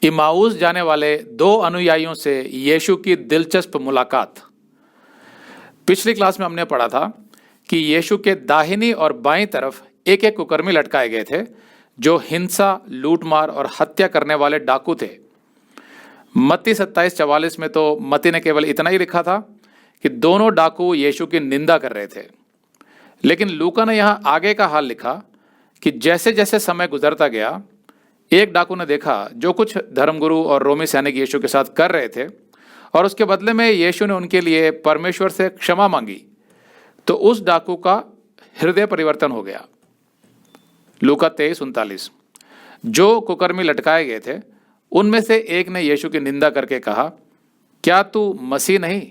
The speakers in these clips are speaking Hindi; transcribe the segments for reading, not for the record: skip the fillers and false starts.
इमाऊस जाने वाले दो अनुयायियों से यीशु की दिलचस्प मुलाकात। पिछली क्लास में हमने पढ़ा था कि यीशु के दाहिनी और बाईं तरफ एक एक कुकर्मी लटकाए गए थे जो हिंसा, लूटमार और हत्या करने वाले डाकू थे। मत्ती 27:44 में तो मत्ती ने केवल इतना ही लिखा था कि दोनों डाकू यीशु की निंदा कर रहे थे, लेकिन लूका ने यहाँ आगे का हाल लिखा कि जैसे जैसे समय गुजरता गया, एक डाकू ने देखा जो कुछ धर्मगुरु और रोमी सैनिक यीशु के साथ कर रहे थे और उसके बदले में यीशु ने उनके लिए परमेश्वर से क्षमा मांगी, तो उस डाकू का हृदय परिवर्तन हो गया। लूका 23:39। जो कुकर्मी लटकाए गए थे उनमें से एक ने यीशु की निंदा करके कहा, क्या तू मसीह नहीं?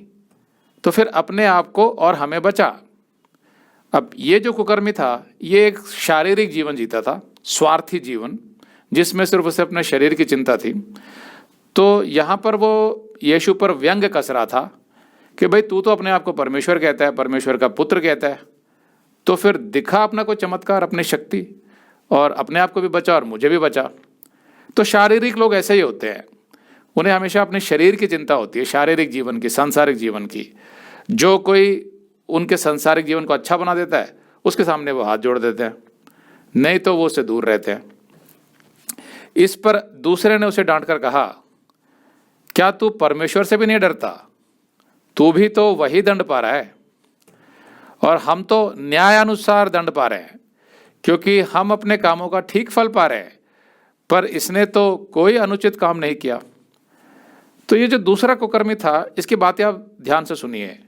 तो फिर अपने आप को और हमें बचा। अब ये जो कुकर्मी था, ये एक शारीरिक जीवन जीता था, स्वार्थी जीवन, जिसमें सिर्फ उसे अपने शरीर की चिंता थी। तो यहाँ पर वो यीशु पर व्यंग कस रहा था कि भाई तू तो अपने आप को परमेश्वर कहता है, परमेश्वर का पुत्र कहता है, तो फिर दिखा अपना कोई चमत्कार, अपनी शक्ति, और अपने आप को भी बचा और मुझे भी बचा। तो शारीरिक लोग ऐसे ही होते हैं, उन्हें हमेशा अपने शरीर की चिंता होती है, शारीरिक जीवन की, सांसारिक जीवन की। जो कोई उनके सांसारिक जीवन को अच्छा बना देता है उसके सामने वो हाथ जोड़ देते हैं, नहीं तो वो उससे दूर रहते हैं। इस पर दूसरे ने उसे डांट कर कहा, क्या तू परमेश्वर से भी नहीं डरता? तू भी तो वही दंड पा रहा है और हम तो न्यायानुसार दंड पा रहे हैं, क्योंकि हम अपने कामों का ठीक फल पा रहे हैं, पर इसने तो कोई अनुचित काम नहीं किया। तो ये जो दूसरा कुकर्मी था, इसकी बातें आप ध्यान से सुनिए।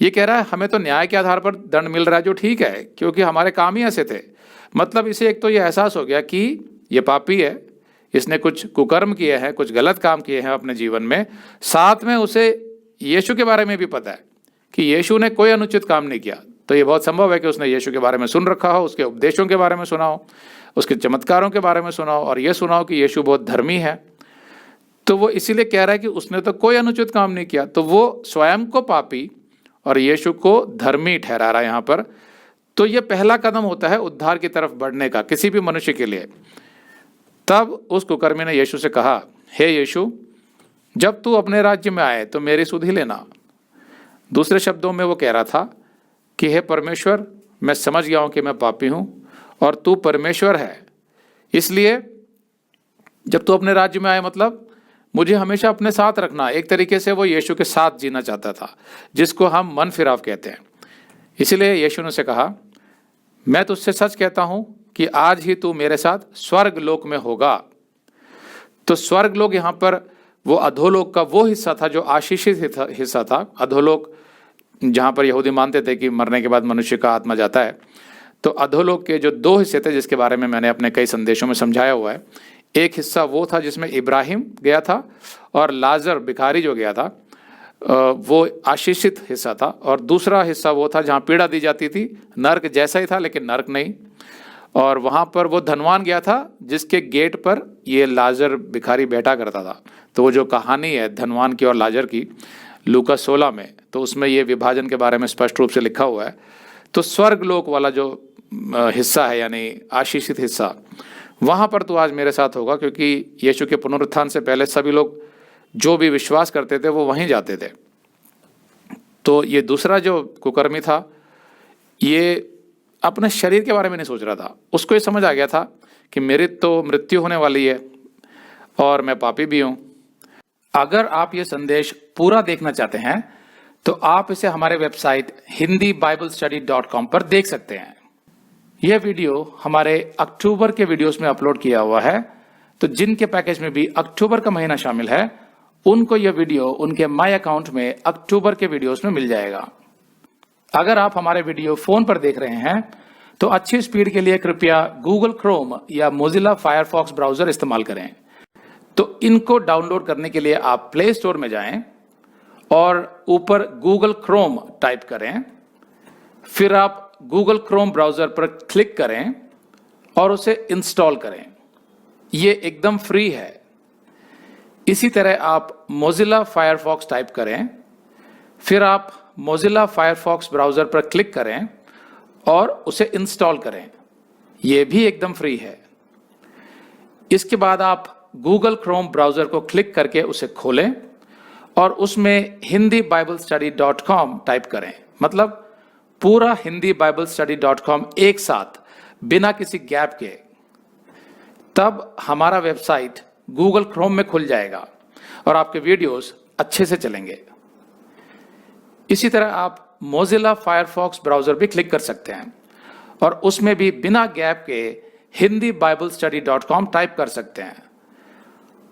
ये कह रहा है हमें तो न्याय के आधार पर दंड मिल रहा है, जो ठीक है, क्योंकि हमारे काम ही ऐसे थे। मतलब इसे एक तो ये एहसास हो गया कि ये पापी है, इसने कुछ कुकर्म किए हैं, कुछ गलत काम किए हैं अपने जीवन में। साथ में उसे यीशु के बारे में भी पता है कि यीशु ने कोई अनुचित काम नहीं किया। तो ये बहुत संभव है कि उसने यीशु के बारे में सुन रखा हो, उसके उपदेशों के बारे में सुना हो, उसके चमत्कारों के बारे में सुना हो, और ये सुना हो कि यीशु बहुत धर्मी है। तो वो इसीलिए कह रहा है कि उसने तो कोई अनुचित काम नहीं किया। तो वो स्वयं को पापी और यीशु को धर्मी ठहरा रहा है यहाँ पर। तो ये पहला कदम होता है उद्धार की तरफ बढ़ने का किसी भी मनुष्य के लिए। तब उस कुकर्मी ने यीशु से कहा, हे यीशु, जब तू अपने राज्य में आए तो मेरी सुधि लेना। दूसरे शब्दों में वो कह रहा था कि हे परमेश्वर, मैं समझ गया हूं कि मैं पापी हूं और तू परमेश्वर है, इसलिए जब तू अपने राज्य में आए मतलब मुझे हमेशा अपने साथ रखना। एक तरीके से वो यीशु के साथ जीना चाहता था, जिसको हम मन फिराव कहते हैं। इसलिए यीशु ने उसे कहा, मैं तुझसे सच कहता हूं कि आज ही तू मेरे साथ स्वर्ग लोक में होगा। तो स्वर्ग लोक यहाँ पर वो अधोलोक का वो हिस्सा था जो आशीषित हिस्सा था। अधोलोक जहाँ पर यहूदी मानते थे कि मरने के बाद मनुष्य का आत्मा जाता है। तो अधोलोक के जो दो हिस्से थे, जिसके बारे में मैंने अपने कई संदेशों में समझाया हुआ है। एक हिस्सा वो था जिसमें इब्राहिम गया था और लाजर भिखारी जो गया था, वो आशीषित हिस्सा था। और दूसरा हिस्सा वो था जहाँ पीड़ा दी जाती थी, नर्क जैसा ही था लेकिन नर्क नहीं। और वहाँ पर वो धनवान गया था जिसके गेट पर ये लाजर भिखारी बैठा करता था। तो वो जो कहानी है धनवान की और लाजर की, लूका 16 में, तो उसमें ये विभाजन के बारे में स्पष्ट रूप से लिखा हुआ है। तो स्वर्ग लोक वाला जो हिस्सा है, यानी आशीषित हिस्सा, वहाँ पर तो आज मेरे साथ होगा, क्योंकि यीशु के पुनरुत्थान से पहले सभी लोग जो भी विश्वास करते थे वो वहीं जाते थे। तो ये दूसरा जो कुकर्मी था, ये अपने शरीर के बारे में नहीं सोच रहा था। उसको ये समझ आ गया था कि मेरी तो मृत्यु होने वाली है और मैं पापी भी हूँ। अगर आप ये संदेश पूरा देखना चाहते हैं तो आप इसे हमारे वेबसाइट hindiBiblestudy.com पर देख सकते हैं। यह वीडियो हमारे अक्टूबर के वीडियोस में अपलोड किया हुआ है, तो जिनके पैकेज में भी अक्टूबर का महीना शामिल है उनको यह वीडियो उनके माई अकाउंट में अक्टूबर के वीडियोस में मिल जाएगा। अगर आप हमारे वीडियो फोन पर देख रहे हैं तो अच्छी स्पीड के लिए कृपया गूगल क्रोम या मोजिला फायरफॉक्स ब्राउजर इस्तेमाल करें। तो इनको डाउनलोड करने के लिए आप प्ले स्टोर में जाएं और ऊपर गूगल क्रोम टाइप करें, फिर आप गूगल क्रोम ब्राउजर पर क्लिक करें और उसे इंस्टॉल करें। ये एकदम फ्री है। इसी तरह आप मोजिला फायरफॉक्स टाइप करें, फिर आप मोजिला फायरफॉक्स ब्राउजर पर क्लिक करें और उसे इंस्टॉल करें। यह भी एकदम फ्री है। इसके बाद आप गूगल क्रोम ब्राउजर को क्लिक करके उसे खोलें और उसमें hindibiblesteady.com टाइप करें। मतलब पूरा hindibiblesteady.com एक साथ बिना किसी गैप के। तब हमारा वेबसाइट गूगल क्रोम में खुल जाएगा और आपके वीडियोस अच्छे से चलेंगे। इसी तरह आप मोजिला फायरफॉक्स ब्राउजर भी क्लिक कर सकते हैं और उसमें भी बिना गैप के hindibiblesteady.com टाइप कर सकते हैं।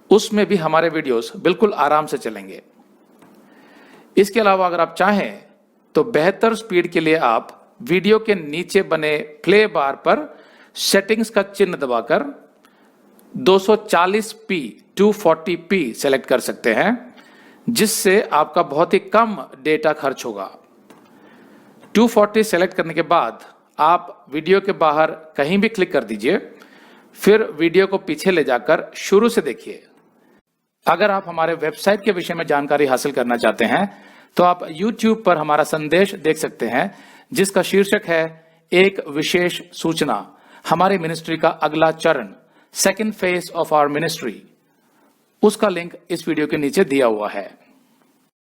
उसमें भी हमारे वीडियोस बिल्कुल आराम से चलेंगे। इसके अलावा अगर आप चाहें तो बेहतर स्पीड के लिए आप वीडियो के नीचे बने प्ले बार पर सेटिंग्स का चिन्ह दबाकर 240p 240p सेलेक्ट कर सकते हैं, जिससे आपका बहुत ही कम डेटा खर्च होगा। 240 सेलेक्ट करने के बाद आप वीडियो के बाहर कहीं भी क्लिक कर दीजिए, फिर वीडियो को पीछे ले जाकर शुरू से देखिए। अगर आप हमारे वेबसाइट के विषय में जानकारी हासिल करना चाहते हैं तो आप YouTube पर हमारा संदेश देख सकते हैं, जिसका शीर्षक है एक विशेष सूचना, हमारी मिनिस्ट्री का अगला चरण, second phase of our ministry. उसका लिंक इस वीडियो के नीचे दिया हुआ है।